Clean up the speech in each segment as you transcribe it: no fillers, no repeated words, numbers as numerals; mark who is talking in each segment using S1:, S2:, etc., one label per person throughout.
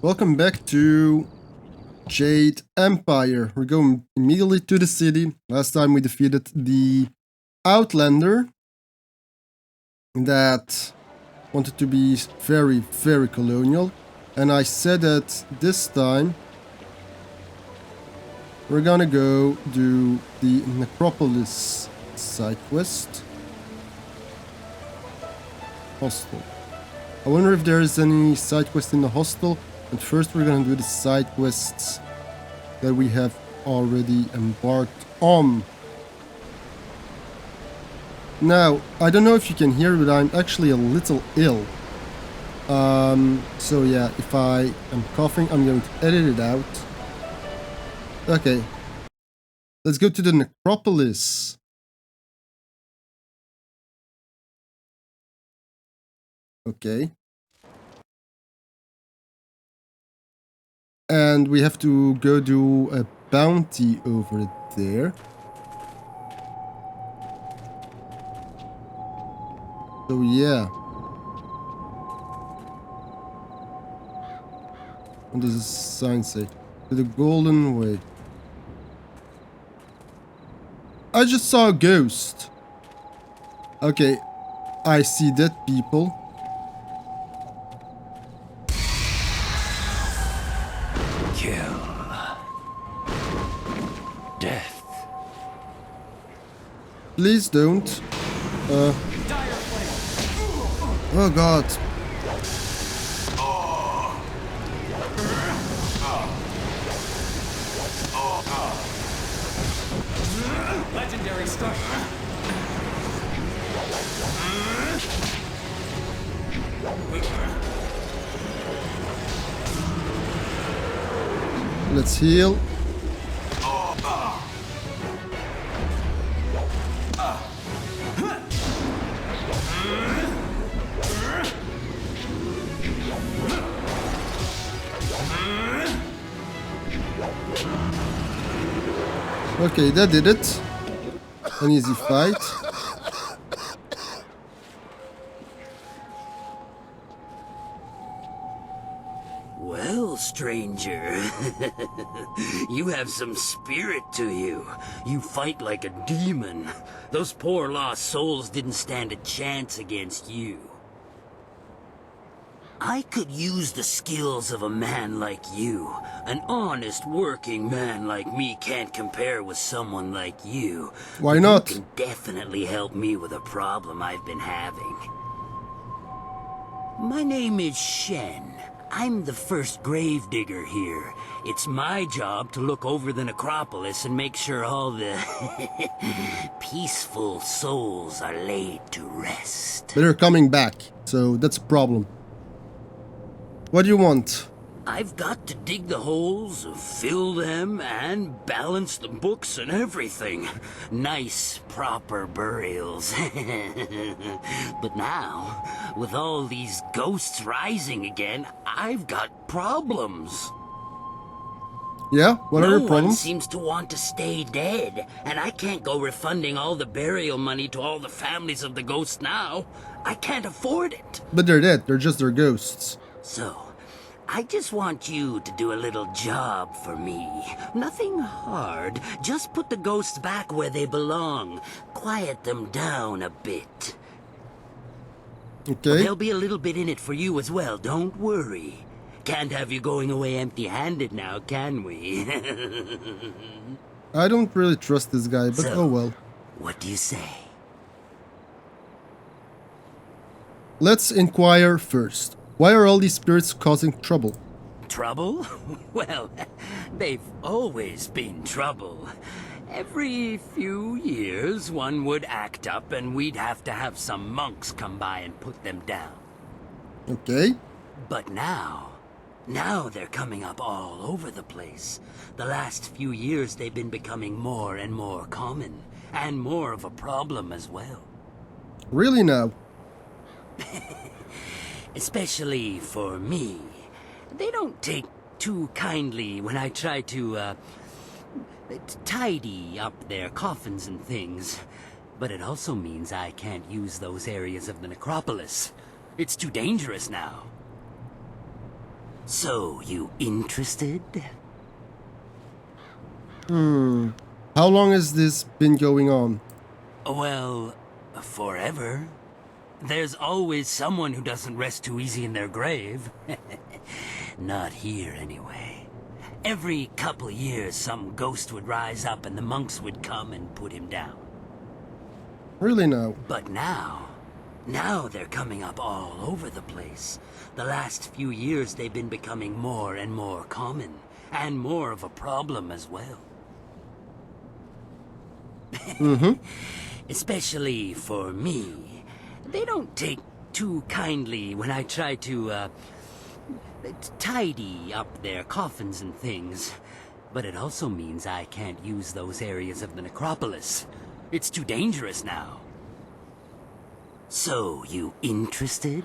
S1: Welcome back to Jade Empire. We're going immediately to the city. Last time we defeated the Outlander that wanted to be very, very colonial. And I said that this time we're gonna go do the Necropolis side quest. Hostel. I wonder if there is any side quest in the hostel. But first we're gonna do the side quests that we have already embarked on. Now, I don't know if you can hear, but I'm actually a little ill. So yeah, if I am coughing, I'm going to edit it out. Okay. Let's go to the Necropolis. Okay. And we have to go do a bounty over there. So yeah. What does the sign say? To the Golden Way. I just saw a ghost. Okay. I see dead people.
S2: Kill. Death.
S1: Please don't. Oh god.
S2: Legendary stuff.
S1: Let's heal. Okay, that did it. An easy fight.
S3: Well, stranger, you have some spirit to you. You fight like a demon. Those poor lost souls didn't stand a chance against you. I could use the skills of a man like you. An honest working man like me can't compare with someone like you.
S1: Why not?
S3: You can definitely help me with a problem I've been having. My name is Shen. I'm the first Gravedigger here. It's my job to look over the Necropolis and make sure all the peaceful souls are laid to rest.
S1: But they're coming back, so that's a problem. What do you want?
S3: I've got to dig the holes, fill them, and balance the books and everything. Nice, proper burials. But now, with all these ghosts rising again, I've got problems.
S1: Yeah? What are your
S3: No one
S1: problems?
S3: seems to want to stay dead, and I can't go refunding all the burial money to all the families of the ghosts now. I can't afford it.
S1: But they're dead, they're just their ghosts.
S3: So, I just want you to do a little job for me. Nothing hard. Just put the ghosts back where they belong. Quiet them down a bit.
S1: Okay.
S3: There'll be a little bit in it for you as well, don't worry. Can't have you going away empty-handed now, can we?
S1: I don't really trust this guy, but
S3: So,
S1: oh well.
S3: What do you say?
S1: Let's inquire first. Why are all these spirits causing trouble?
S3: Trouble? Well, they've always been trouble. Every few years, one would act up and we'd have to have some monks come by and put them down.
S1: Okay.
S3: But now they're coming up all over the place. The last few years they've been becoming more and more common, and more of a problem as well.
S1: Really now?
S3: Especially for me. They don't take too kindly when I try to, tidy up their coffins and things. But it also means I can't use those areas of the Necropolis. It's too dangerous now. So, you interested?
S1: How long has this been going on?
S3: Well, forever. There's always someone who doesn't rest too easy in their grave. Not here, anyway. Every couple years, some ghost would rise up and the monks would come and put him down.
S1: Really now?
S3: But now they're coming up all over the place. The last few years, they've been becoming more and more common, and more of a problem as well. Especially for me. They don't take too kindly when I try to, tidy up their coffins and things. But it also means I can't use those areas of the Necropolis. It's too dangerous now. So, you interested?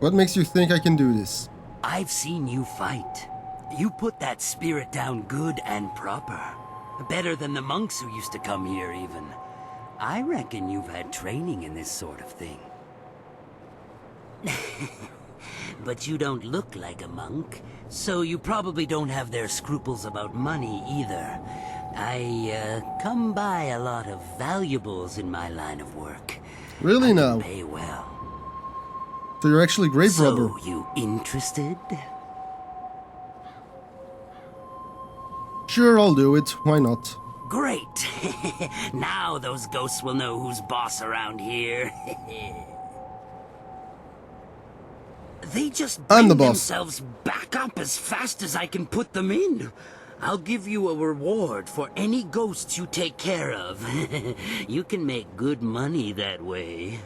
S1: What makes you think I can do this?
S3: I've seen you fight. You put that spirit down good and proper. Better than the monks who used to come here, even. I reckon you've had training in this sort of thing. But you don't look like a monk, so you probably don't have their scruples about money either. I come by a lot of valuables in my line of work.
S1: Really
S3: I
S1: now?
S3: pay well.
S1: So you're actually grave robber.
S3: So, you interested?
S1: Sure, I'll do it. Why not?
S3: Great. Now those ghosts will know who's boss around here. They just
S1: I'm
S3: bring
S1: the boss.
S3: themselves back up as fast as I can put them in. I'll give you a reward for any ghosts you take care of. You can make good money that way.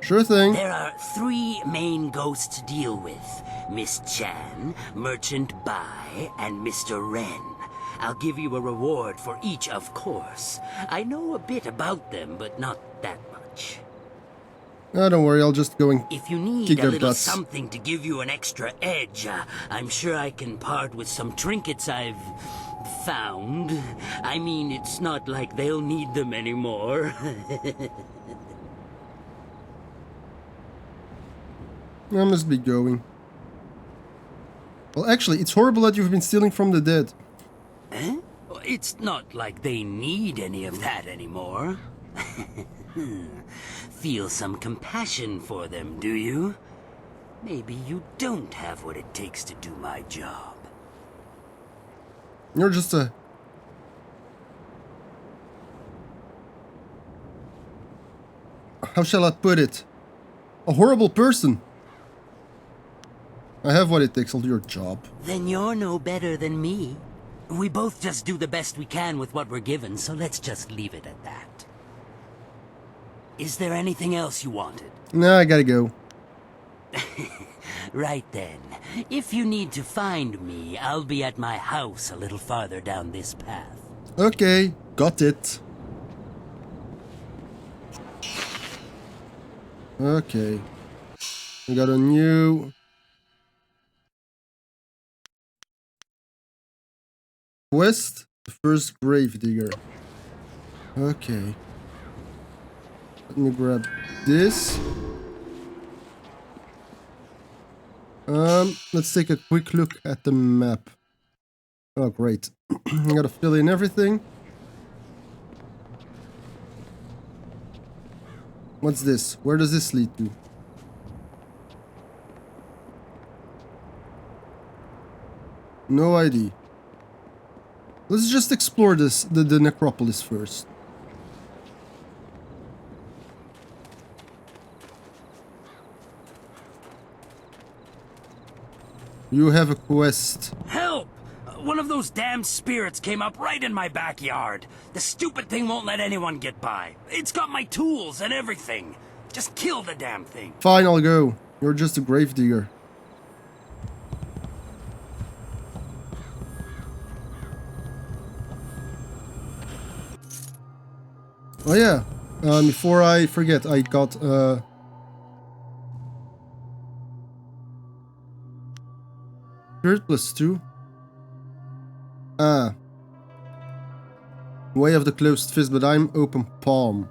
S1: Sure thing.
S3: There are 3 main ghosts to deal with. Miss Chan, Merchant Bai, and Mr. Ren. I'll give you a reward for each, of course. I know a bit about them, but not that much.
S1: Oh, don't worry, I'll just go and
S3: If you need
S1: kick
S3: a
S1: their
S3: little
S1: butts.
S3: something to give you an extra edge, I'm sure I can part with some trinkets I've found. I mean, it's not like they'll need them anymore.
S1: I must be going. Well, actually, it's horrible that you've been stealing from the dead.
S3: Eh? It's not like they need any of that anymore. Feel some compassion for them, do you? Maybe you don't have what it takes to do my job.
S1: You're just a... How shall I put it? A horrible person. I have what it takes, I'll do your job.
S3: Then you're no better than me. We both just do the best we can with what we're given, so let's just leave it at that. Is there anything else you wanted?
S1: Nah, I gotta go.
S3: Right then. If you need to find me, I'll be at my house a little farther down this path.
S1: Okay, got it. Okay. We got a new... quest, the first Gravedigger. Okay. Let me grab this. Let's take a quick look at the map. Oh, great. I gotta fill in everything. What's this? Where does this lead to? No idea. Let's just explore this, the Necropolis first. You have a quest.
S3: Help! One of those damn spirits came up right in my backyard. The stupid thing won't let anyone get by. It's got my tools and everything. Just kill the damn thing.
S1: Fine, I'll go. You're just a gravedigger. Oh yeah, before I forget, I got Spirit +2. Ah. Way of the closed fist, but I'm open palm.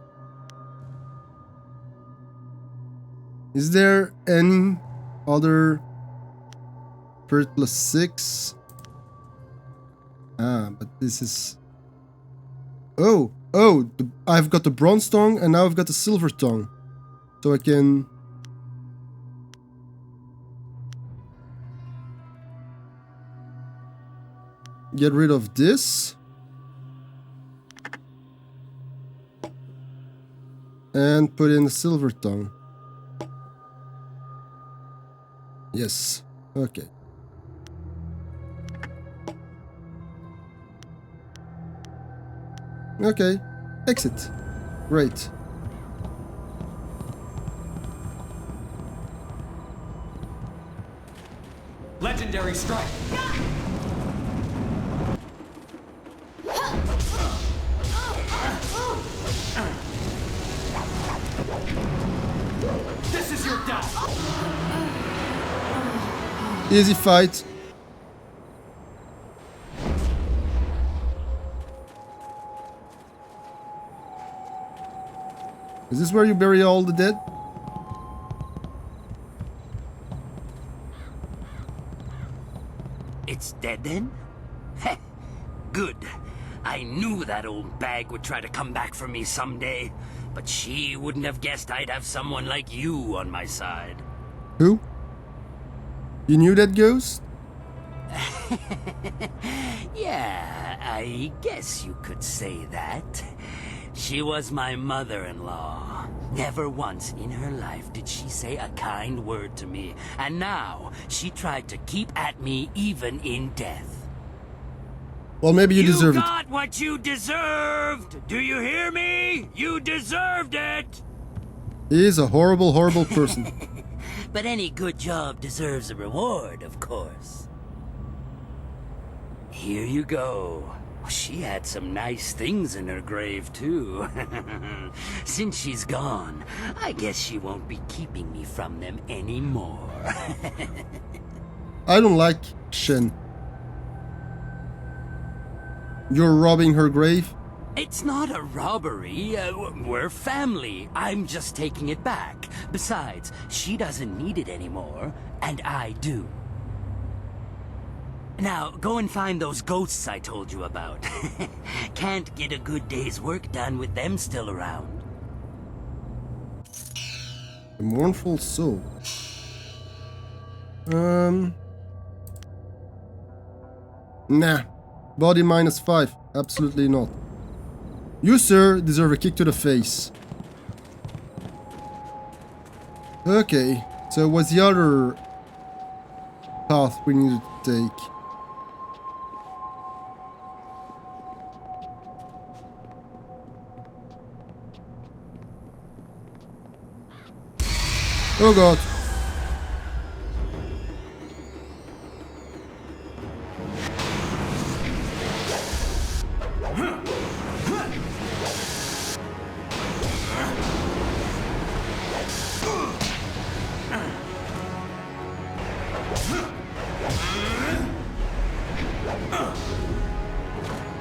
S1: Is there any other Spirit plus 6? Ah, but this is... Oh! I've got the bronze tongue and now I've got the silver tongue. So I can... get rid of this. And put in the silver tongue. Yes. Okay. Okay. Exit. Great.
S2: Legendary strike. This is your death.
S1: Easy fight. Is this where you bury all the dead?
S3: It's dead then? Heh, good. I knew that old bag would try to come back for me someday, but she wouldn't have guessed I'd have someone like you on my side.
S1: Who? You knew that ghost?
S3: Yeah, I guess you could say that. She was my mother-in-law. Never once in her life did she say a kind word to me, and now she tried to keep at me even in death.
S1: Well, maybe you deserve
S3: You
S1: it.
S3: got what you deserved! Do you hear me? You deserved it!
S1: He is a horrible, horrible person.
S3: But any good job deserves a reward, of course. Here you go. She had some nice things in her grave, too. Since she's gone, I guess she won't be keeping me from them anymore.
S1: I don't like Shen. You're robbing her grave?
S3: It's not a robbery. We're family. I'm just taking it back. Besides, she doesn't need it anymore, and I do. Now, go and find those ghosts I told you about. Can't get a good day's work done with them still around.
S1: The mournful soul. Nah. Body -5. Absolutely not. You, sir, deserve a kick to the face. Okay. So what's the other path we needed to take? Oh god.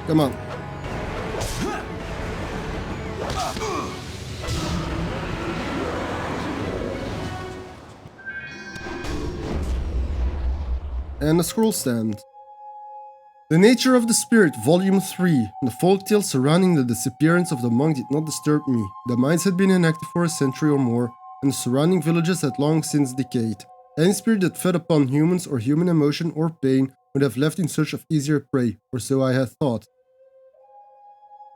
S1: Come on. And a scroll stand. The Nature of the Spirit, Volume 3. The folktale surrounding the disappearance of the monk did not disturb me. The mines had been inactive for a century or more, and the surrounding villages had long since decayed. Any spirit that fed upon humans or human emotion or pain would have left in search of easier prey, or so I had thought.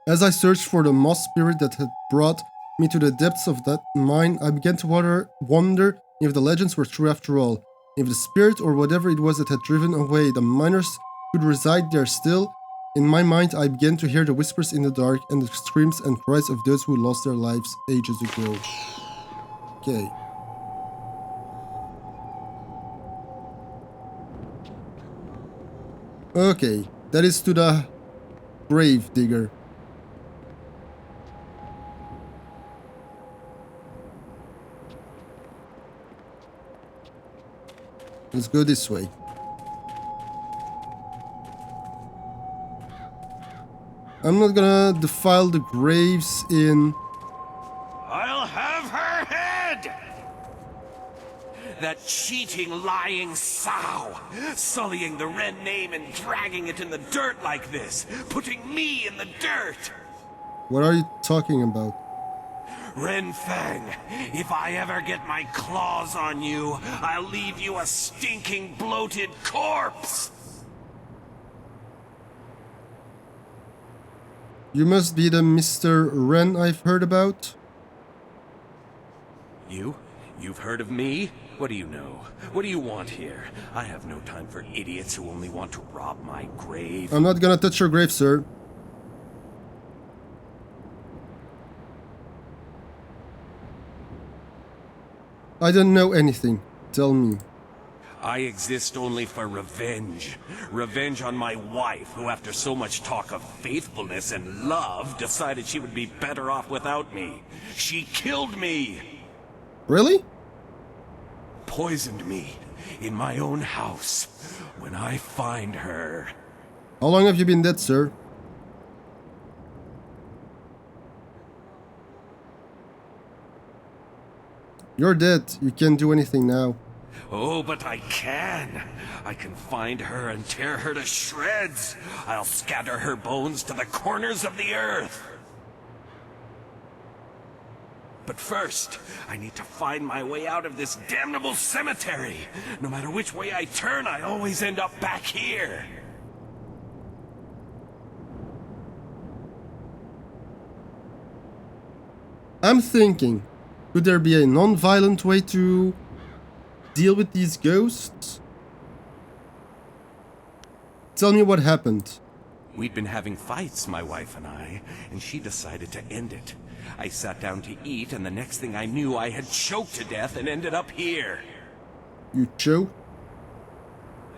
S1: As I searched for the moss spirit that had brought me to the depths of that mine, I began to wonder if the legends were true after all. If the spirit or whatever it was that had driven away the miners could reside there still. In my mind, I began to hear the whispers in the dark and the screams and cries of those who lost their lives ages ago. Okay. Okay, that is to the Gravedigger. Let's go this way. I'm not gonna defile the graves in...
S2: I'll have her head!
S4: That cheating, lying sow, sullying the Ren name and dragging it in the dirt like this, putting me in the dirt.
S1: What are you talking about?
S4: Ren Fang, if I ever get my claws on you, I'll leave you a stinking, bloated corpse.
S1: You must be the Mr. Ren I've heard about.
S4: You've heard of me? What do you know? What do you want here? I have no time for idiots who only want to rob my grave.
S1: I'm not gonna touch your grave, sir. I don't know anything. Tell me.
S4: I exist only for revenge. Revenge on my wife, who after so much talk of faithfulness and love, decided she would be better off without me. She killed me!
S1: Really?
S4: Poisoned me in my own house. When I find her...
S1: How long have you been dead, sir? You're dead. You can't do anything now.
S4: Oh, but I can. I can find her and tear her to shreds. I'll scatter her bones to the corners of the earth. But first, I need to find my way out of this damnable cemetery. No matter which way I turn, I always end up back here.
S1: I'm thinking, could there be a non-violent way to deal with these ghosts? Tell me what happened.
S4: We'd been having fights, my wife and I, and she decided to end it. I sat down to eat, and the next thing I knew, I had choked to death and ended up here.
S1: You choked?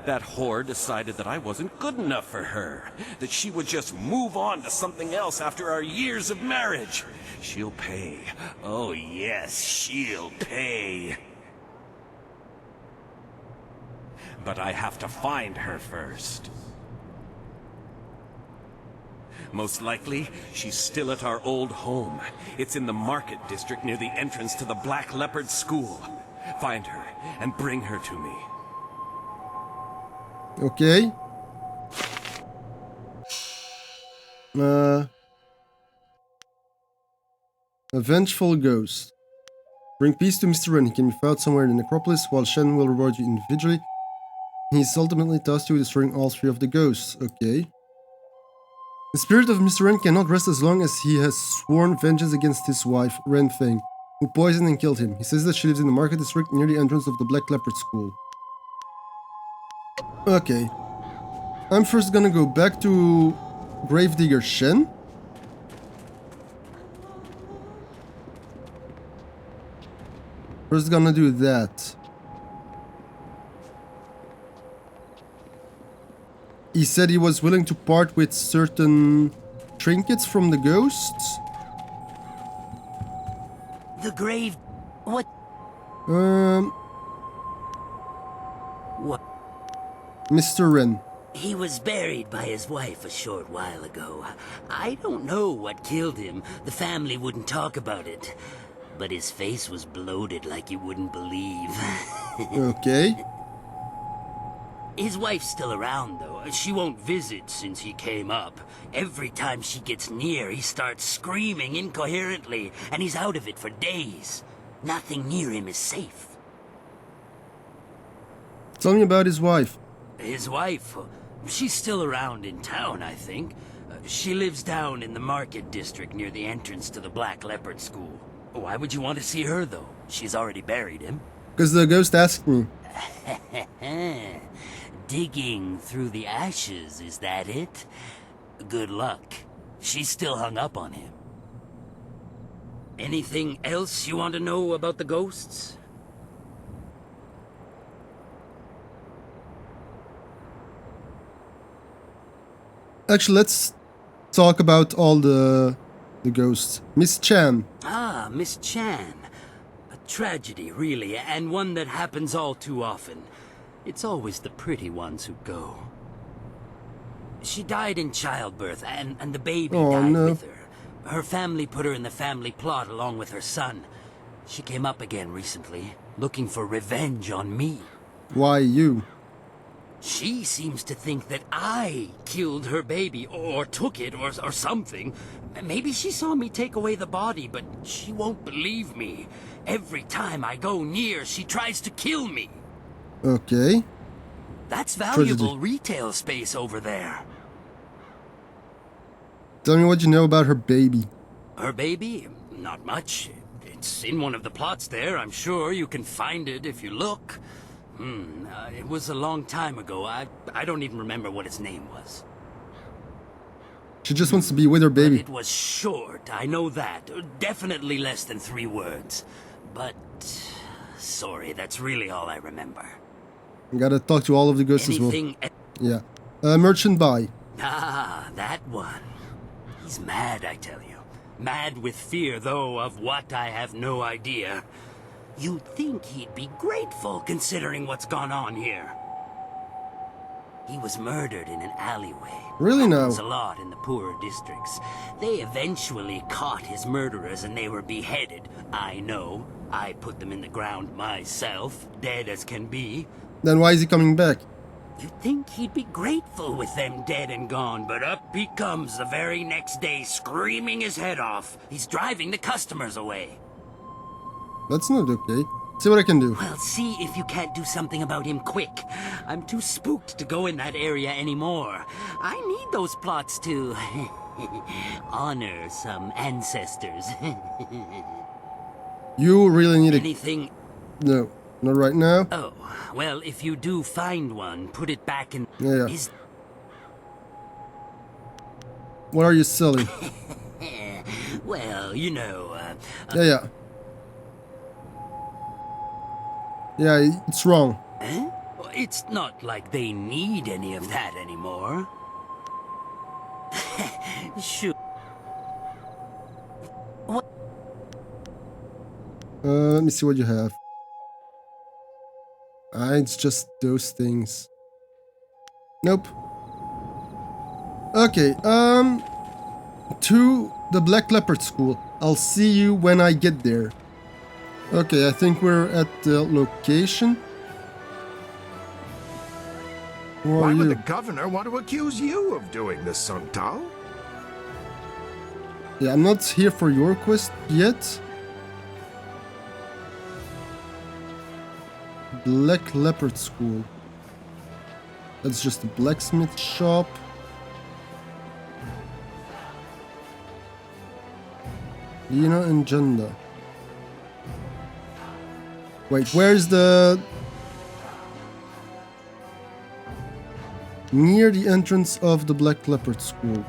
S4: That whore decided that I wasn't good enough for her, that she would just move on to something else after our years of marriage. She'll pay. Oh yes, she'll pay. But I have to find her first. Most likely, she's still at our old home. It's in the market district near the entrance to the Black Leopard School. Find her and bring her to me.
S1: Okay. A vengeful ghost. Bring peace to Mr. Ren. He can be found somewhere in the Necropolis, while Shen will reward you individually. He's ultimately tasked you with destroying all three of the ghosts. Okay. The spirit of Mr. Ren cannot rest as long as he has sworn vengeance against his wife, Ren Feng, who poisoned and killed him. He says that she lives in the market district near the entrance of the Black Leopard School. Okay. I'm first gonna go back to Gravedigger Shen. First gonna do that. He said he was willing to part with certain trinkets from the ghosts.
S3: The grave... What? What?
S1: Mr. Ren.
S3: He was buried by his wife a short while ago. I don't know what killed him. The family wouldn't talk about it. But his face was bloated like you wouldn't believe.
S1: Okay.
S3: His wife's still around, though. She won't visit since he came up. Every time she gets near, he starts screaming incoherently, and he's out of it for days. Nothing near him is safe.
S1: Tell me about his wife.
S3: His wife, she's still around in town, I think. She lives down in the market district near the entrance to the Black Leopard School. Why would you want to see her, though? She's already buried him.
S1: Because the ghost asked me.
S3: Digging through the ashes, is that it? Good luck. She's still hung up on him. Anything else you want to know about the ghosts?
S1: Actually, let's talk about all the ghosts. Miss Chan.
S3: Ah, Miss Chan. A tragedy, really, and one that happens all too often. It's always the pretty ones who go. She died in childbirth, and the baby died with her. Her family put her in the family plot along with her son. She came up again recently. looking for revenge on me.
S1: Why you?
S3: She seems to think that I killed her baby, or took it, or something. Maybe she saw me take away the body, but she won't believe me. Every time I go near, she tries to kill me.
S1: Okay.
S3: That's valuable retail space over there.
S1: Tell me what you know about her baby.
S3: Her baby? Not much. It's in one of the plots there. I'm sure you can find it if you look. It was a long time ago. I don't even remember what its name was.
S1: She just wants to be with her
S3: But
S1: baby.
S3: it was short, I know that. Definitely less than 3 words. But... sorry, that's really all I remember.
S1: I gotta talk to all of the ghosts as well.
S3: Anything...
S1: Yeah. Merchant buy.
S3: Ah, that one. He's mad, I tell you. Mad with fear, though, of what I have no idea. You'd think he'd be grateful, considering what's gone on here. He was murdered in an alleyway.
S1: Really now?
S3: Happens a lot in the poorer districts. They eventually caught his murderers and they were beheaded. I know. I put them in the ground myself, dead as can be.
S1: Then why is he coming back?
S3: You'd think he'd be grateful with them dead and gone, but up he comes the very next day, screaming his head off. He's driving the customers away.
S1: That's not okay. See what I can do.
S3: Well, see if you can't do something about him quick. I'm too spooked to go in that area anymore. I need those plots to honor some ancestors.
S1: You really need a...
S3: Anything...
S1: No, not right now.
S3: Oh, well, if you do find one, put it back in...
S1: Yeah.
S3: Is...
S1: What are you selling?
S3: Well, you know,
S1: Yeah. Yeah, it's wrong.
S3: eh? It's not like they need any of that anymore. Sure.
S1: Let me see what you have. It's just those things. Nope. Okay, to the Black Leopard School. I'll see you when I get there. Okay, I think we're at the location. Who are
S5: Why would
S1: you?
S5: the governor want to accuse you of doing this, Sung Tao?
S1: Yeah, I'm not here for your quest yet. Black Leopard School. That's just a blacksmith shop. Lina and Janda. Wait, where's the... Near the entrance of the Black Leopard School.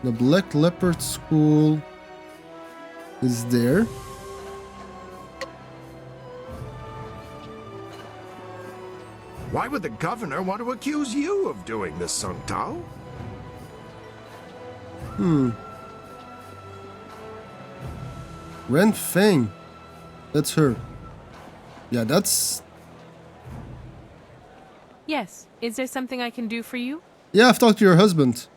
S1: The Black Leopard School is there.
S5: Why would the governor want to accuse you of doing this, Sung Tao?
S1: Ren Feng. That's her. Yeah, that's...
S6: Yes. Is there something I can do for you?
S1: Yeah, I've talked to your husband.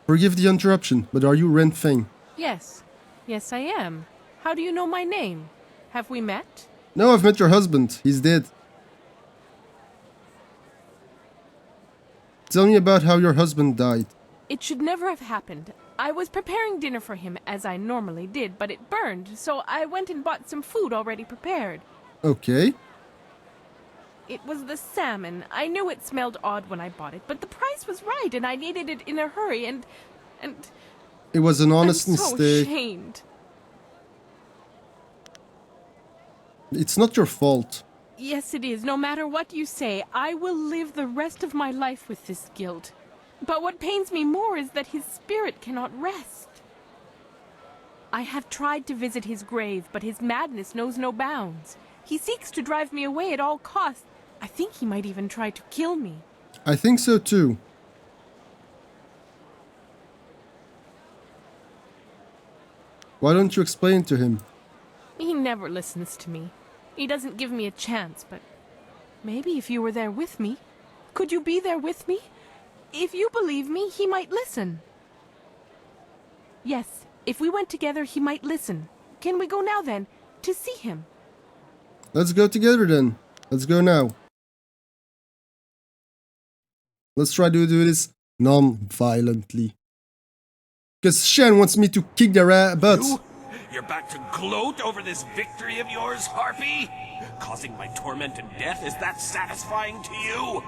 S1: Forgive the interruption, but are you Ren Feng?
S6: Yes. Yes, I am. How do you know my name? Have we met?
S1: No, I've met your husband. He's dead. Tell me about how your husband died.
S6: It should never have happened. I was preparing dinner for him, as I normally did, but it burned, so I went and bought some food already prepared.
S1: Okay.
S6: It was the salmon. I knew it smelled odd when I bought it, but the price was right, and I needed it in a hurry, and
S1: It was an honest
S6: I'm so
S1: mistake.
S6: ashamed.
S1: It's not your fault.
S6: Yes, it is. No matter what you say, I will live the rest of my life with this guilt. But what pains me more is that his spirit cannot rest. I have tried to visit his grave, but his madness knows no bounds. He seeks to drive me away at all costs. I think he might even try to kill me.
S1: I think so too. Why don't you explain to him?
S6: He never listens to me. He doesn't give me a chance, but maybe if you were there with me, could you be there with me? If you believe me, he might listen. Yes, if we went together, he might listen. Can we go now then? to see him.
S1: Let's go together then. Let's go now. Let's try to do this non-violently. Because Shen wants me to kick their butt.
S4: You're back to gloat over this victory of yours, Harpy? Causing my torment and death, is that satisfying to you?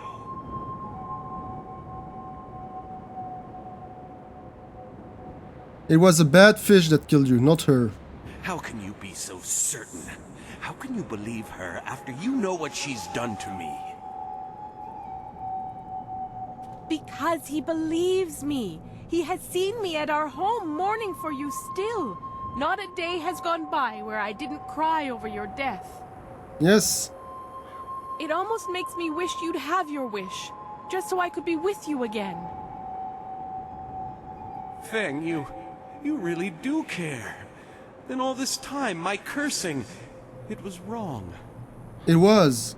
S1: It was a bad fish that killed you, not her.
S4: How can you be so certain? How can you believe her after you know what she's done to me?
S6: Because he believes me. He has seen me at our home mourning for you still. Not a day has gone by where I didn't cry over your death.
S1: Yes.
S6: It almost makes me wish you'd have your wish, just so I could be with you again.
S4: Feng, you really do care. Then all this time, my cursing, it was wrong.
S1: It was.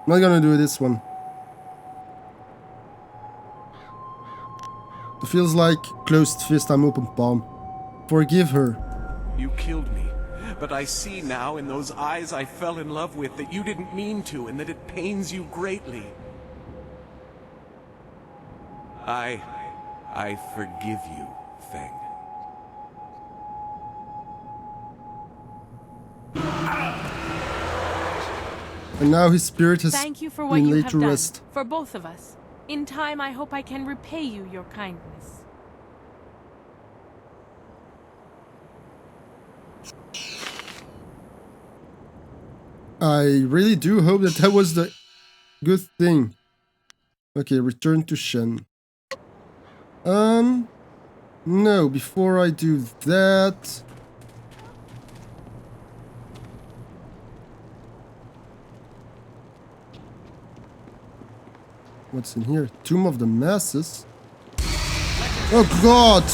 S1: Not gonna do this one. It feels like closed fist, I'm open palm. Forgive her.
S4: You killed me, but I see now in those eyes I fell in love with that you didn't mean to and that it pains you greatly. I forgive you, Feng.
S1: And now his spirit has
S6: Thank you for what
S1: been
S6: you
S1: laid
S6: have
S1: to
S6: done,
S1: rest.
S6: for both of us. In time, I hope I can repay you your kindness.
S1: I really do hope that that was the good thing. Okay, return to Shen. No, before I do that... What's in here? Tomb of the Masses? Oh god!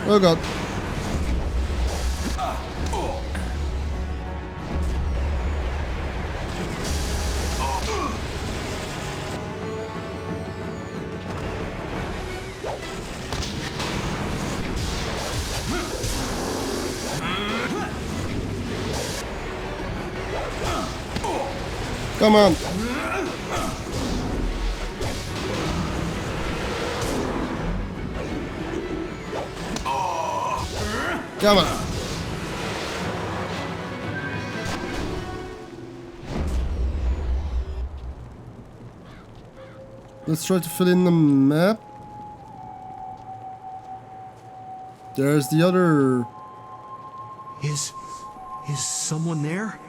S1: Oh god. Come on. Come on. Let's try to fill in the map. There's the other...
S7: Is someone there?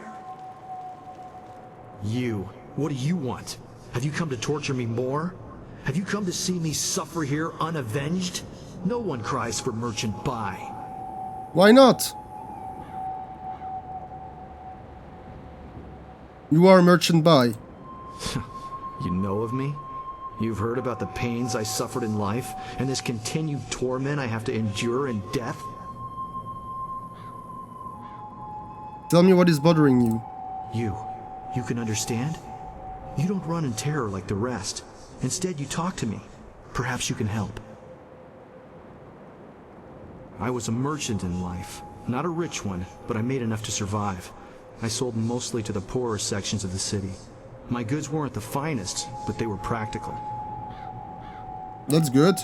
S7: You. What do you want? Have you come to torture me more? Have you come to see me suffer here unavenged? No one cries for Merchant Bai.
S1: Why not? You are Merchant Bai.
S7: You know of me? You've heard about the pains I suffered in life, and this continued torment I have to endure in death?
S1: Tell me what is bothering you.
S7: You can understand? You don't run in terror like the rest. Instead, you talk to me. Perhaps you can help. I was a merchant in life. Not a rich one, but I made enough to survive. I sold mostly to the poorer sections of the city. My goods weren't the finest, but they were practical.
S1: That's good.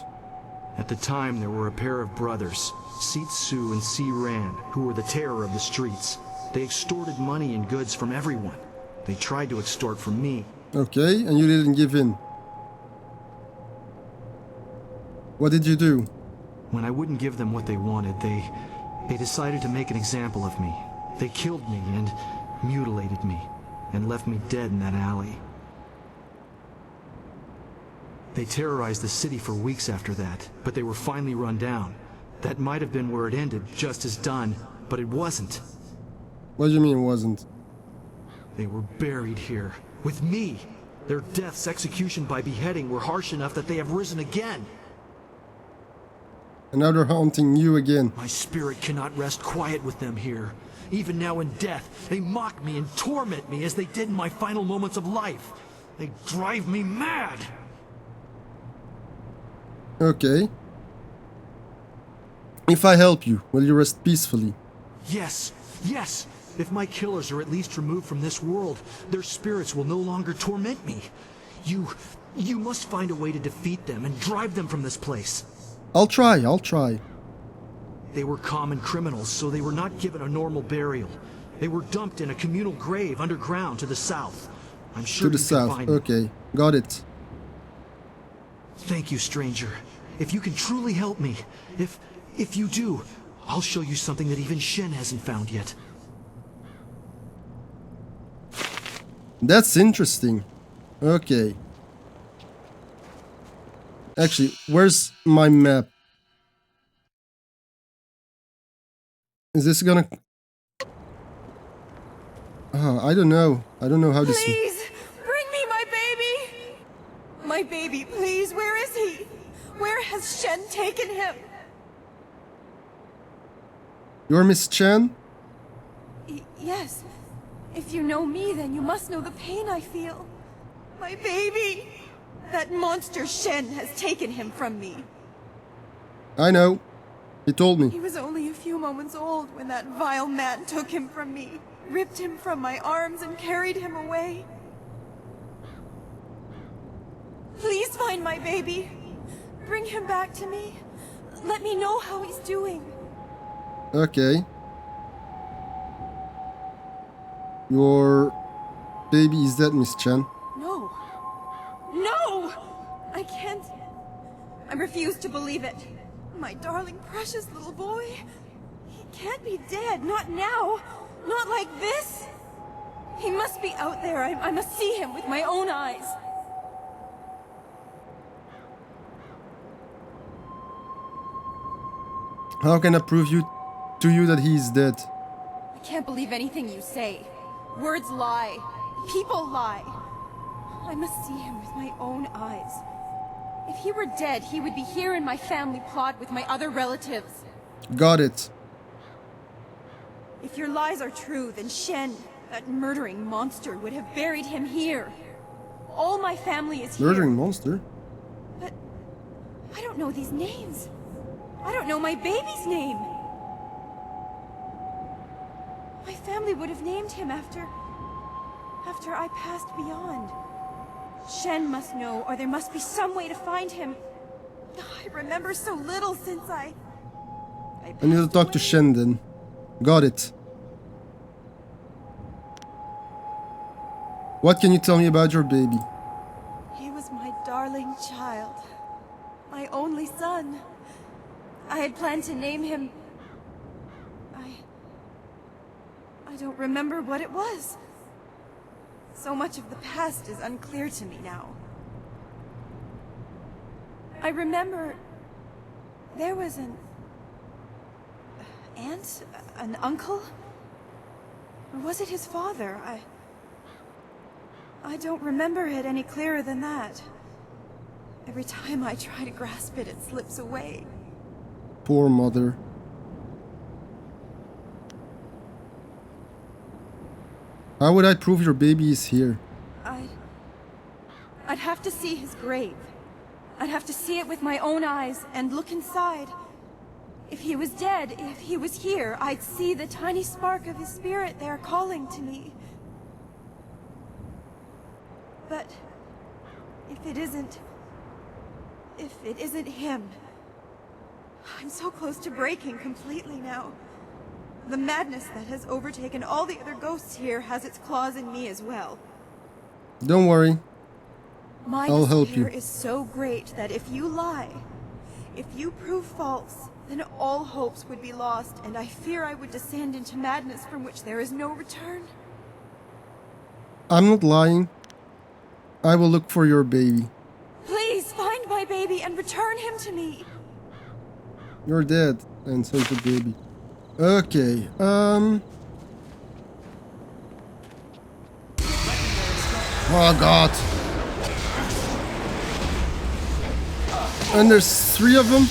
S7: At the time, there were a pair of brothers, Seet Su and Si Ran, who were the terror of the streets. They extorted money and goods from everyone. They tried to extort from me.
S1: Okay, and you didn't give in. What did you do?
S7: When I wouldn't give them what they wanted, they decided to make an example of me. They killed me and mutilated me and left me dead in that alley. They terrorized the city for weeks after that, but they were finally run down. That might have been where it ended, just as done, but it wasn't.
S1: What do you mean it wasn't?
S7: They were buried here, with me. Their deaths, execution by beheading, were harsh enough that they have risen again.
S1: And now they're haunting you again.
S7: My spirit cannot rest quiet with them here. Even now in death, they mock me and torment me as they did in my final moments of life. They drive me mad.
S1: Okay. If I help you, will you rest peacefully?
S7: Yes, yes. If my killers are at least removed from this world, their spirits will no longer torment me. You must find a way to defeat them and drive them from this place.
S1: I'll try.
S7: They were common criminals, so they were not given a normal burial. They were dumped in a communal grave underground to the south. I'm sure
S1: To the
S7: you can
S1: south,
S7: find them.
S1: okay. Got it.
S7: Thank you, stranger. If you can truly help me, if you do, I'll show you something that even Shen hasn't found yet.
S1: That's interesting. Okay. Actually, where's my map? Is this gonna... I don't know. I don't know how this...
S8: Please, bring me my baby! My baby, please, where is he? Where has Shen taken him?
S1: You're Miss Chen?
S8: Yes. If you know me, then you must know the pain I feel. My baby! That monster Shen has taken him from me.
S1: I know. He told
S8: He
S1: me.
S8: was only a few moments old when that vile man took him from me, ripped him from my arms and carried him away. Please find my baby. Bring him back to me. Let me know how he's doing.
S1: Okay. Your baby is dead, Miss Chen.
S8: No. No! I can't. I refuse to believe it. My darling, precious little boy. He can't be dead. Not now. Not like this. He must be out there. I must see him with my own eyes.
S1: How can I prove to you that he is dead?
S8: I can't believe anything you say. Words lie. People lie. I must see him with my own eyes. If he were dead, he would be here in my family plot with my other relatives.
S1: Got it.
S8: If your lies are true, then Shen, that murdering monster, would have buried him here. All my family is here.
S1: Murdering monster?
S8: But I don't know these names. I don't know my baby's name. My family would have named him after I passed beyond. Shen must know, or there must be some way to find him. I remember so little since I
S1: I need to talk to
S8: away.
S1: Shen then. Got it. What can you tell me about your baby?
S8: He was my darling child. My only son. I had planned to name him... I don't remember what it was. So much of the past is unclear to me now. I remember... there was an... aunt? An uncle? Or was it his father? I don't remember it any clearer than that. Every time I try to grasp it, it slips away.
S1: Poor mother. How would I prove your baby is here?
S8: I'd have to see his grave. I'd have to see it with my own eyes and look inside. If he was dead, if he was here, I'd see the tiny spark of his spirit there calling to me. But if it isn't him, I'm so close to breaking completely now. The madness that has overtaken all the other ghosts here has its claws in me as well.
S1: Don't worry.
S8: My
S1: I'll help
S8: despair
S1: you.
S8: is so great that if you lie, if you prove false, then all hopes would be lost, and I fear I would descend into madness from which there is no return.
S1: I'm not lying. I will look for your baby.
S8: Please find my baby and return him to me.
S1: You're dead, and so is the baby. Okay, Oh god. And there's 3 of them.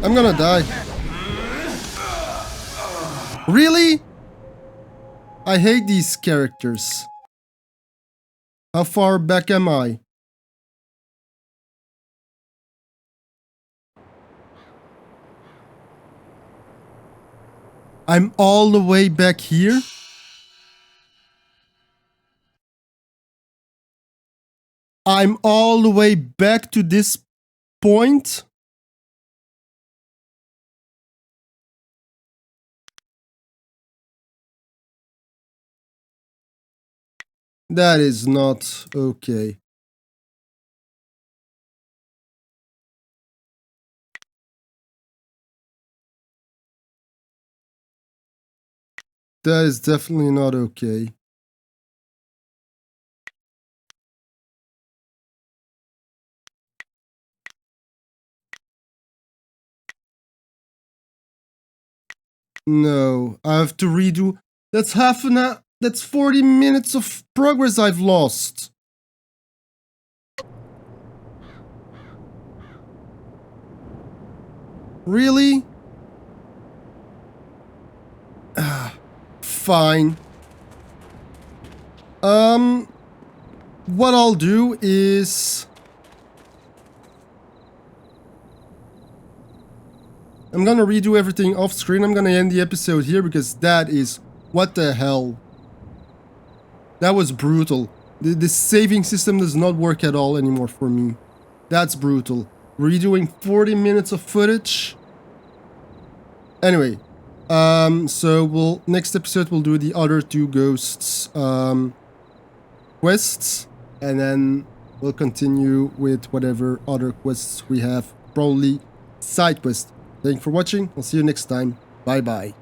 S1: I'm gonna die. Really? I hate these characters. How far back am I? I'm all the way back here? I'm all the way back to this point? That is not okay. That is definitely not okay. No, I have to redo. That's half an hour. That's 40 minutes of progress I've lost. Really? Fine. What I'll do is... I'm gonna redo everything off screen. I'm gonna end the episode here because that is... What the hell? That was brutal. The saving system does not work at all anymore for me. That's brutal. Redoing 40 minutes of footage. Anyway, so next episode we'll do the other 2 ghosts quests, and then we'll continue with whatever other quests we have, probably side quests. Thank you for watching. I'll see you next time. Bye bye.